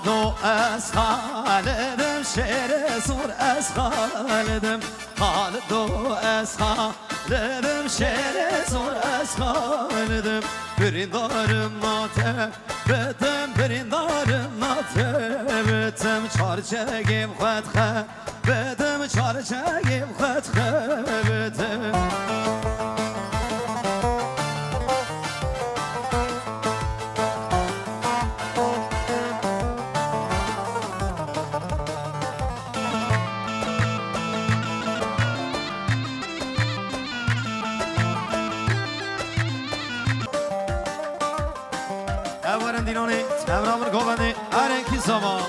دو از خالدم شعر سور از خالدم حال دو از خالدم شعر سور از خالدم بریندارم ناته بتم بریندارم ناته بتم چارچگیم خود خود بتم چارچگیم خود خود بتم دینانی تمرامر گوبندی هرکی زمان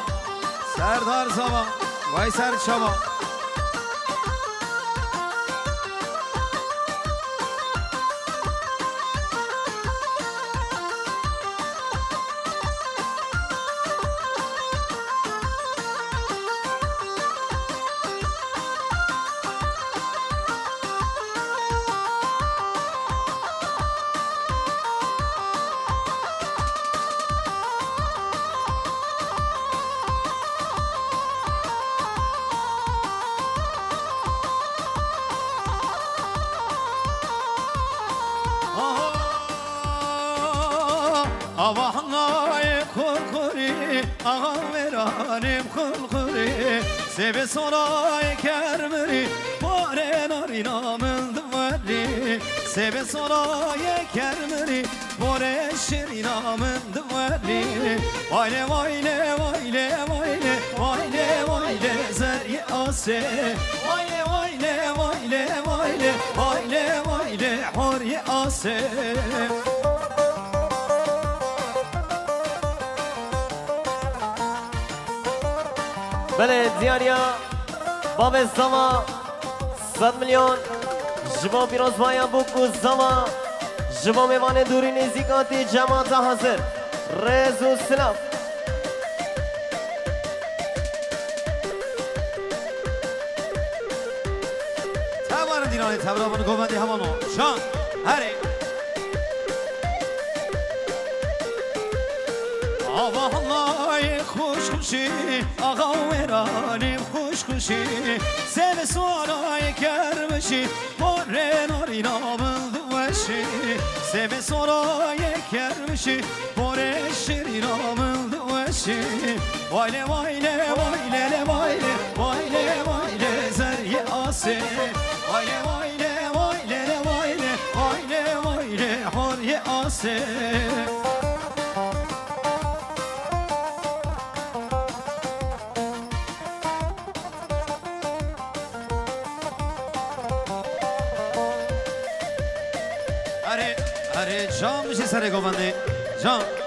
سردار زمان وای سر شما Avahangay kurkuri Ağam veranim kurkuri Sebe soray kermeri Bore narinamın duveri Sebe soray kermeri Bore şirinamın duveri Vayle vayle vayle vayle Vayle vayle zerye ase Vayle vayle vayle vayle Vayle vayle horye ase بله دیاریا باب زما 100 میلیون جوا پیروز بایم بکو زما جوا میوان دوری نزیکاتی جماعت حاضر رز و سلاف تبار دینانی تبرابان گوبندی همانو شان هره Vallahi kuş kuşi Ağa veranim kuş kuşi Seve soraya kermişi Bore narinamın duveşi Seve soraya kermişi Bore şirinamın duveşi Vayle vayle vayle vayle Vayle vayle zerye ase Vayle vayle vayle vayle Vayle vayle horye ase अरे अरे जाम मुझे सारे गोबंदे जाम